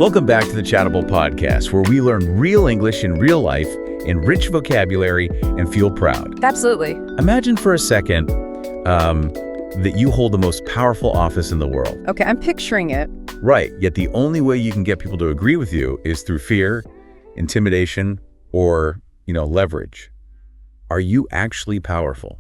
Welcome back to the Chattable podcast, where we learn real English in real life, enrich vocabulary, and feel proud. Absolutely. Imagine for a second that you hold the most powerful office in the world. Okay, I'm picturing it. Right, yet the only way you can get people to agree with you is through fear, intimidation, or, leverage. Are you actually powerful?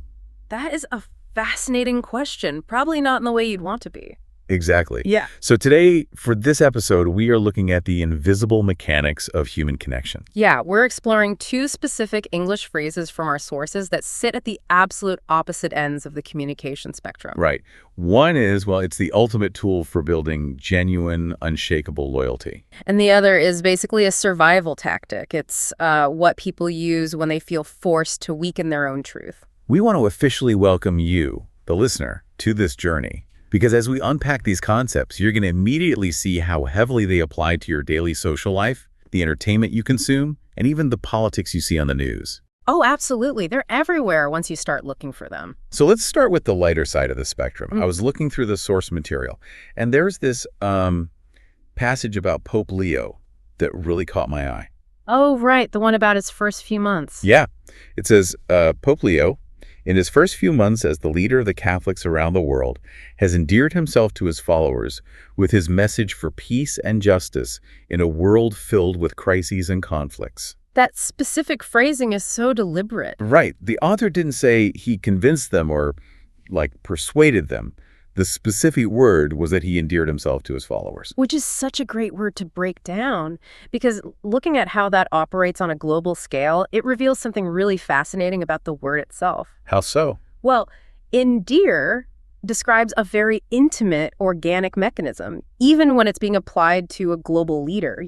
That is a fascinating question. Probably not in the way you'd want to be. Exactly. Yeah. So today, for this episode, we are looking at the invisible mechanics of human connection. Yeah, we're exploring two specific English phrases from our sources that sit at the absolute opposite ends of the communication spectrum. Right. One is, it's the ultimate tool for building genuine, unshakable loyalty. And the other is basically a survival tactic. It's what people use when they feel forced to weaken their own truth. We want to officially welcome you, the listener, to this journey. Because as we unpack these concepts, you're going to immediately see how heavily they apply to your daily social life, the entertainment you consume, and even the politics you see on the news. Oh, absolutely. They're everywhere once you start looking for them. So let's start with the lighter side of the spectrum. I was looking through the source material, and there's this passage about Pope Leo that really caught my eye. Oh, right. The one about his first few months. Yeah. It says, Pope Leo, in his first few months as the leader of the Catholics around the world, has endeared himself to his followers with his message for peace and justice in a world filled with crises and conflicts. That specific phrasing is so deliberate. Right. The author didn't say he convinced them or, persuaded them. The specific word was that he endeared himself to his followers. Which is such a great word to break down, because looking at how that operates on a global scale, it reveals something really fascinating about the word itself. How so? Well, endear describes a very intimate, organic mechanism, even when it's being applied to a global leader,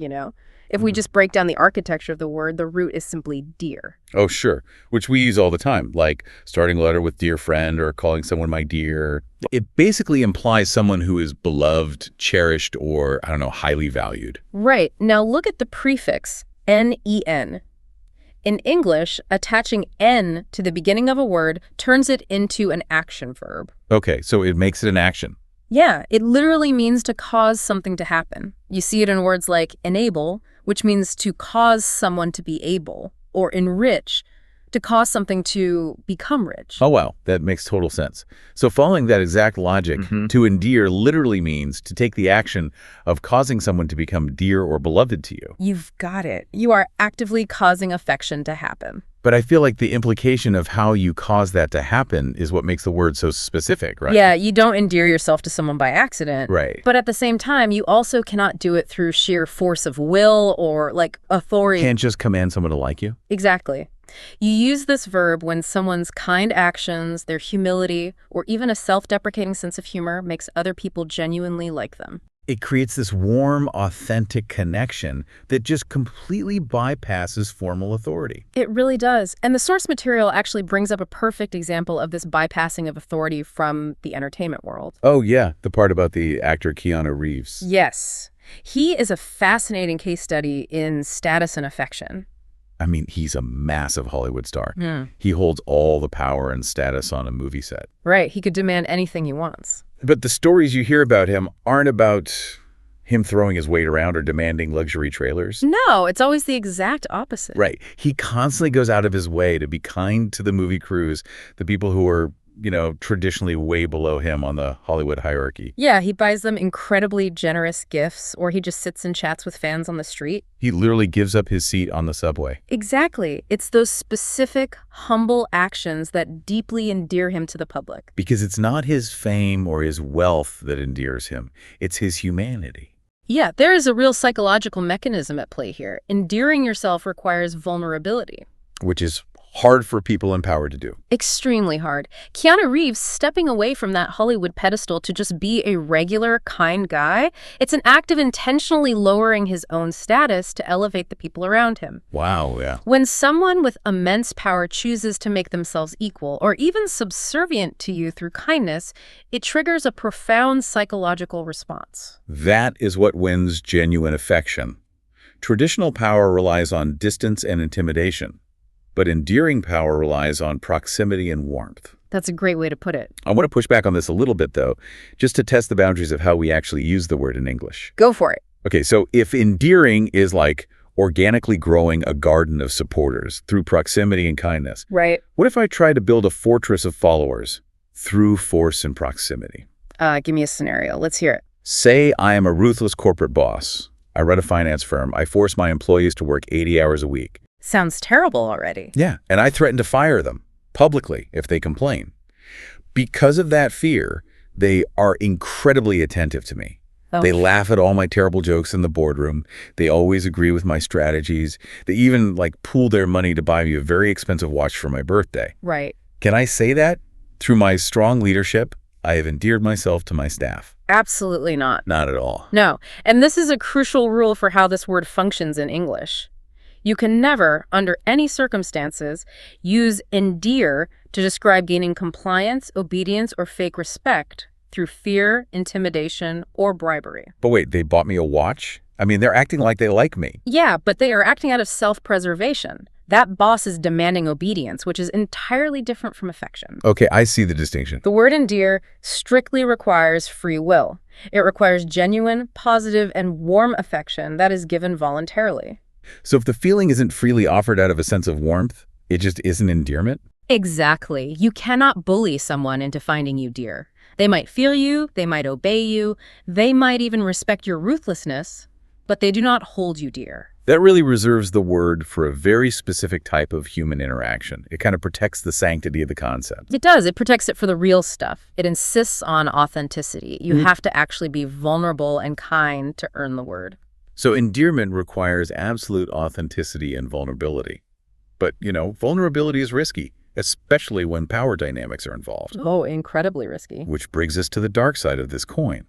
If we just break down the architecture of the word, the root is simply dear. Oh, sure. Which we use all the time, like starting a letter with dear friend or calling someone my dear. It basically implies someone who is beloved, cherished, or, highly valued. Right. Now look at the prefix, N-E-N. In English, attaching N to the beginning of a word turns it into an action verb. Okay, so it makes it an action. Yeah, it literally means to cause something to happen. You see it in words like enable, which means to cause someone to be able, or enrich, to cause something to become rich. Oh, wow. That makes total sense. So following that exact logic, to endear literally means to take the action of causing someone to become dear or beloved to you. You've got it. You are actively causing affection to happen. But I feel like the implication of how you cause that to happen is what makes the word so specific, right? Yeah, you don't endear yourself to someone by accident. Right. But at the same time, you also cannot do it through sheer force of will or authority. Can't just command someone to like you? Exactly. You use this verb when someone's kind actions, their humility, or even a self-deprecating sense of humor makes other people genuinely like them. It creates this warm, authentic connection that just completely bypasses formal authority. It really does. And the source material actually brings up a perfect example of this bypassing of authority from the entertainment world. Oh, yeah. The part about the actor Keanu Reeves. Yes. He is a fascinating case study in status and affection. I mean, he's a massive Hollywood star. Mm. He holds all the power and status on a movie set. Right. He could demand anything he wants. But the stories you hear about him aren't about him throwing his weight around or demanding luxury trailers. No, it's always the exact opposite. Right. He constantly goes out of his way to be kind to the movie crews, the people who are, traditionally way below him on the Hollywood hierarchy. Yeah, he buys them incredibly generous gifts, or he just sits and chats with fans on the street. He literally gives up his seat on the subway. Exactly. It's those specific, humble actions that deeply endear him to the public. Because it's not his fame or his wealth that endears him. It's his humanity. Yeah, there is a real psychological mechanism at play here. Endearing yourself requires vulnerability. Which is hard for people in power to do. Extremely hard. Keanu Reeves stepping away from that Hollywood pedestal to just be a regular, kind guy, it's an act of intentionally lowering his own status to elevate the people around him. Wow, yeah. When someone with immense power chooses to make themselves equal or even subservient to you through kindness, it triggers a profound psychological response. That is what wins genuine affection. Traditional power relies on distance and intimidation. But endearing power relies on proximity and warmth. That's a great way to put it. I want to push back on this a little bit, though, just to test the boundaries of how we actually use the word in English. Go for it. Okay, so if endearing is like organically growing a garden of supporters through proximity and kindness, Right. what if I try to build a fortress of followers through force and proximity? Give me a scenario. Let's hear it. Say I am a ruthless corporate boss. I run a finance firm. I force my employees to work 80 hours a week. Sounds terrible already. Yeah, and I threaten to fire them publicly if they complain. Because of that fear, they are incredibly attentive to me. Oh. They laugh at all my terrible jokes in the boardroom. They always agree with my strategies. They even pool their money to buy me a very expensive watch for my birthday. Right. Can I say that? Through my strong leadership, I have endeared myself to my staff. Absolutely not. Not at all. No. And this is a crucial rule for how this word functions in English. You can never, under any circumstances, use endear to describe gaining compliance, obedience, or fake respect through fear, intimidation, or bribery. But wait, they bought me a watch? I mean, they're acting like they like me. Yeah, but they are acting out of self-preservation. That boss is demanding obedience, which is entirely different from affection. Okay, I see the distinction. The word endear strictly requires free will. It requires genuine, positive, and warm affection that is given voluntarily. So if the feeling isn't freely offered out of a sense of warmth, it just isn't endearment? Exactly. You cannot bully someone into finding you dear. They might feel you, they might obey you, they might even respect your ruthlessness, but they do not hold you dear. That really reserves the word for a very specific type of human interaction. It kind of protects the sanctity of the concept. It does. It protects it for the real stuff. It insists on authenticity. You have to actually be vulnerable and kind to earn the word. So endearment requires absolute authenticity and vulnerability. But, vulnerability is risky, especially when power dynamics are involved. Oh, incredibly risky. Which brings us to the dark side of this coin.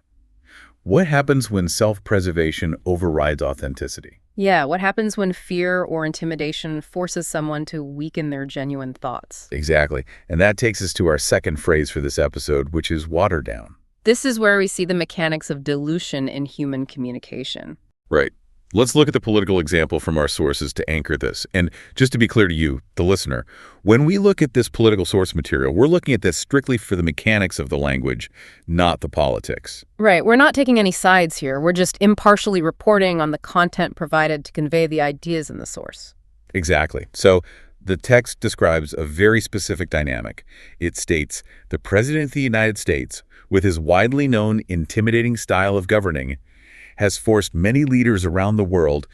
What happens when self-preservation overrides authenticity? Yeah, what happens when fear or intimidation forces someone to weaken their genuine thoughts? Exactly. And that takes us to our second phrase for this episode, which is water down. This is where we see the mechanics of dilution in human communication. Right. Let's look at the political example from our sources to anchor this. And just to be clear to you, the listener, when we look at this political source material, we're looking at this strictly for the mechanics of the language, not the politics. Right. We're not taking any sides here. We're just impartially reporting on the content provided to convey the ideas in the source. Exactly. So the text describes a very specific dynamic. It states, the President of the United States, with his widely known intimidating style of governing, has forced many leaders around the world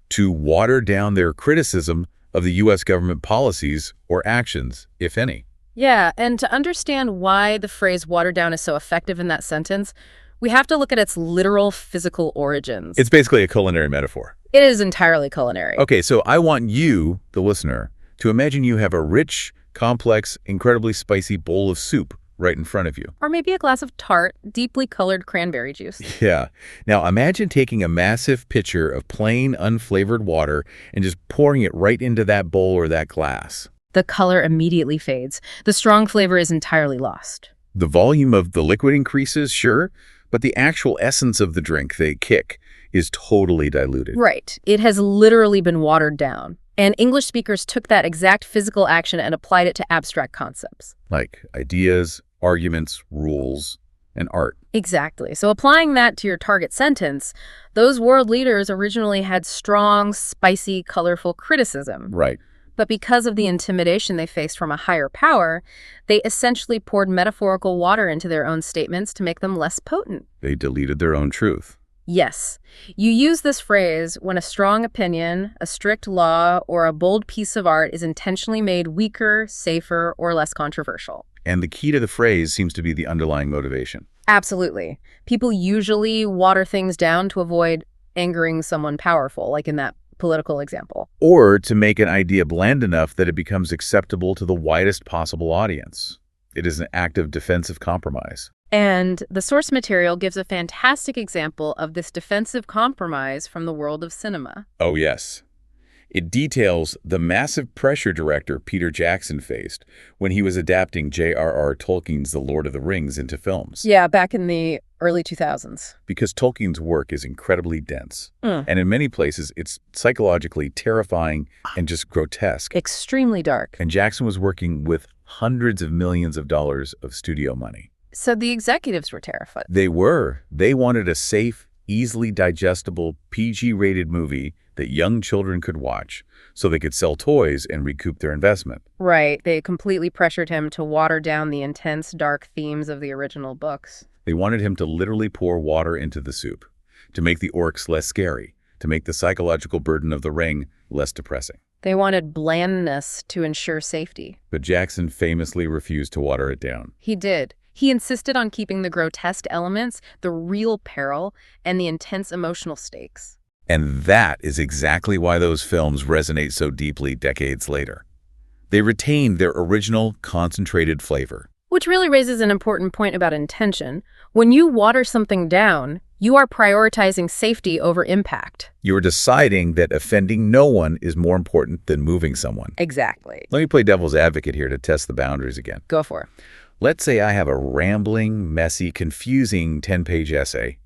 to water down their criticism of the U.S. government policies or actions, if any. Yeah, and to understand why the phrase water down is so effective in that sentence, we have to look at its literal physical origins. It's basically a culinary metaphor. It is entirely culinary. Okay, so I want you, the listener, to imagine you have a rich, complex, incredibly spicy bowl of soup right in front of you. Or maybe a glass of tart, deeply colored cranberry juice. Yeah. Now imagine taking a massive pitcher of plain, unflavored water and just pouring it right into that bowl or that glass. The color immediately fades. The strong flavor is entirely lost. The volume of the liquid increases, sure, but the actual essence of the drink they kick is totally diluted. Right. It has literally been watered down. And English speakers took that exact physical action and applied it to abstract concepts. Like ideas, arguments, rules, and art. Exactly. So applying that to your target sentence, those world leaders originally had strong, spicy, colorful criticism. Right. But because of the intimidation they faced from a higher power, they essentially poured metaphorical water into their own statements to make them less potent. They deleted their own truth. Yes. You use this phrase when a strong opinion, a strict law, or a bold piece of art is intentionally made weaker, safer, or less controversial. And the key to the phrase seems to be the underlying motivation. Absolutely. People usually water things down to avoid angering someone powerful, like in that political example. Or to make an idea bland enough that it becomes acceptable to the widest possible audience. It is an act of defensive compromise. And the source material gives a fantastic example of this defensive compromise from the world of cinema. Oh, yes. It details the massive pressure director Peter Jackson faced when he was adapting J.R.R. Tolkien's The Lord of the Rings into films. Yeah, back in the early 2000s. Because Tolkien's work is incredibly dense. And in many places, it's psychologically terrifying and just grotesque. Extremely dark. And Jackson was working with hundreds of millions of dollars of studio money. So the executives were terrified. They were. They wanted a safe, easily digestible, PG-rated movie that young children could watch so they could sell toys and recoup their investment. Right. They completely pressured him to water down the intense, dark themes of the original books. They wanted him to literally pour water into the soup, to make the orcs less scary, to make the psychological burden of the ring less depressing. They wanted blandness to ensure safety. But Jackson famously refused to water it down. He did. He insisted on keeping the grotesque elements, the real peril, and the intense emotional stakes. And that is exactly why those films resonate so deeply decades later. They retained their original, concentrated flavor. Which really raises an important point about intention. When you water something down, you are prioritizing safety over impact. You're deciding that offending no one is more important than moving someone. Exactly. Let me play devil's advocate here to test the boundaries again. Go for it. Let's say I have a rambling, messy, confusing 10-page essay.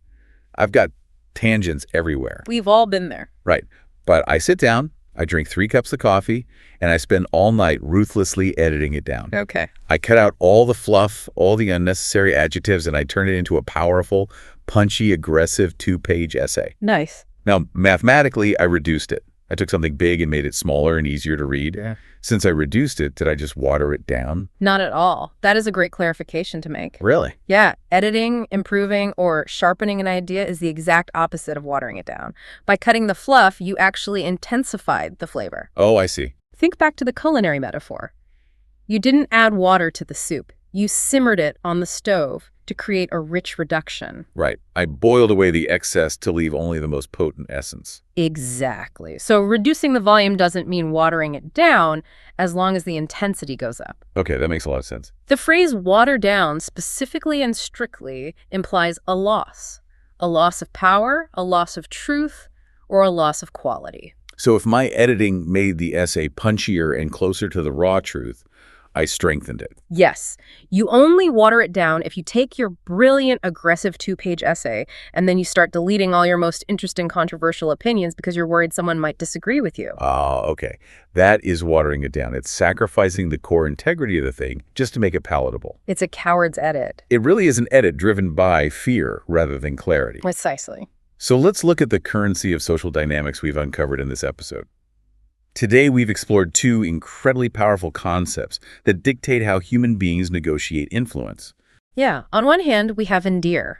I've got tangents everywhere. We've all been there. Right. But I sit down, I drink 3 cups of coffee, and I spend all night ruthlessly editing it down. Okay. I cut out all the fluff, all the unnecessary adjectives, and I turn it into a powerful, punchy, aggressive 2-page essay. Nice. Now, mathematically, I reduced it. I took something big and made it smaller and easier to read. Yeah. Since I reduced it, did I just water it down? Not at all. That is a great clarification to make. Really? Yeah, editing, improving, or sharpening an idea is the exact opposite of watering it down. By cutting the fluff, you actually intensified the flavor. Oh, I see. Think back to the culinary metaphor. You didn't add water to the soup. You simmered it on the stove to create a rich reduction. Right. I boiled away the excess to leave only the most potent essence. Exactly. So reducing the volume doesn't mean watering it down as long as the intensity goes up. Okay, that makes a lot of sense. The phrase water down specifically and strictly implies a loss of power, a loss of truth, or a loss of quality. So if my editing made the essay punchier and closer to the raw truth, I strengthened it. Yes, you only water it down if you take your brilliant, aggressive 2-page essay and then you start deleting all your most interesting, controversial opinions because you're worried someone might disagree with you. Oh, okay. That is watering it down. It's sacrificing the core integrity of the thing just to make it palatable. It's a coward's edit. It really is an edit driven by fear rather than clarity. Precisely. So let's look at the currency of social dynamics we've uncovered in this episode. Today, we've explored 2 incredibly powerful concepts that dictate how human beings negotiate influence. Yeah, on one hand, we have Endear,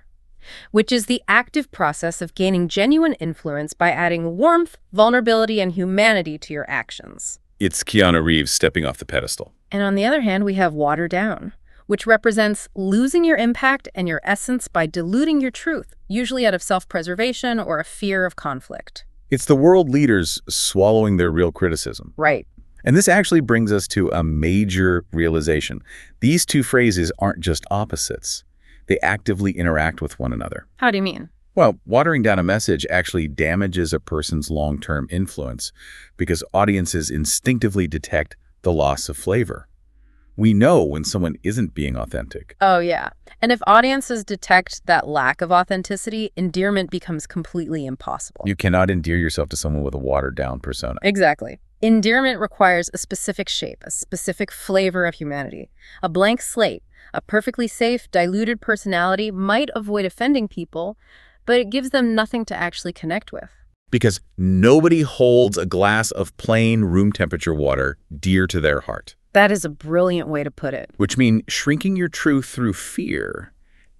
which is the active process of gaining genuine influence by adding warmth, vulnerability, and humanity to your actions. It's Keanu Reeves stepping off the pedestal. And on the other hand, we have Water Down, which represents losing your impact and your essence by diluting your truth, usually out of self-preservation or a fear of conflict. It's the world leaders swallowing their real criticism. Right. And this actually brings us to a major realization. These 2 phrases aren't just opposites. They actively interact with one another. How do you mean? Well, watering down a message actually damages a person's long-term influence because audiences instinctively detect the loss of flavor. We know when someone isn't being authentic. Oh, yeah. And if audiences detect that lack of authenticity, endearment becomes completely impossible. You cannot endear yourself to someone with a watered-down persona. Exactly. Endearment requires a specific shape, a specific flavor of humanity. A blank slate, a perfectly safe, diluted personality might avoid offending people, but it gives them nothing to actually connect with. Because nobody holds a glass of plain room temperature water dear to their heart. That is a brilliant way to put it. Which means shrinking your truth through fear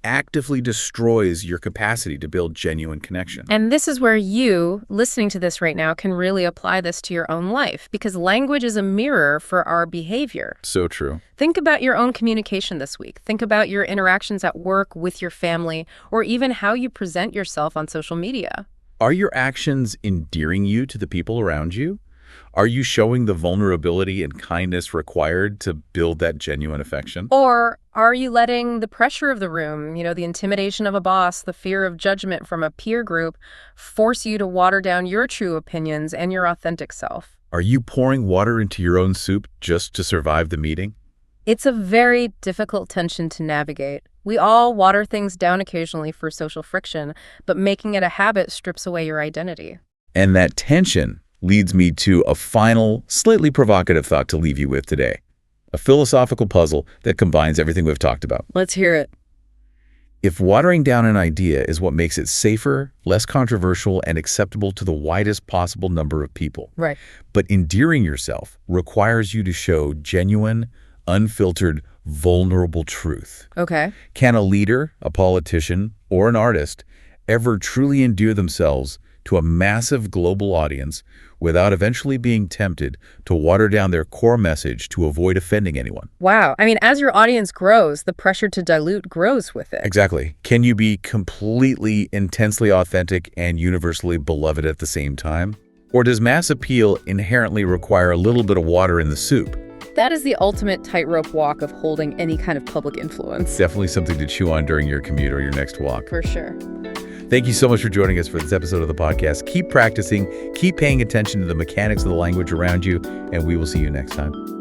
actively destroys your capacity to build genuine connection. And this is where you, listening to this right now, can really apply this to your own life, because language is a mirror for our behavior. So true. Think about your own communication this week. Think about your interactions at work, with your family, or even how you present yourself on social media. Are your actions endearing you to the people around you? Are you showing the vulnerability and kindness required to build that genuine affection? Or are you letting the pressure of the room, the intimidation of a boss, the fear of judgment from a peer group, force you to water down your true opinions and your authentic self? Are you pouring water into your own soup just to survive the meeting? It's a very difficult tension to navigate. We all water things down occasionally for social friction, but making it a habit strips away your identity. And that tension leads me to a final, slightly provocative thought to leave you with today. A philosophical puzzle that combines everything we've talked about. Let's hear it. If watering down an idea is what makes it safer, less controversial, and acceptable to the widest possible number of people. Right. But endearing yourself requires you to show genuine, unfiltered, vulnerable truth. Okay. Can a leader, a politician, or an artist ever truly endear themselves to a massive global audience without eventually being tempted to water down their core message to avoid offending anyone? Wow. I mean, as your audience grows, the pressure to dilute grows with it. Exactly. Can you be completely, intensely authentic and universally beloved at the same time? Or does mass appeal inherently require a little bit of water in the soup? That is the ultimate tightrope walk of holding any kind of public influence. Definitely something to chew on during your commute or your next walk. For sure. Thank you so much for joining us for this episode of the podcast. Keep practicing, keep paying attention to the mechanics of the language around you, and we will see you next time.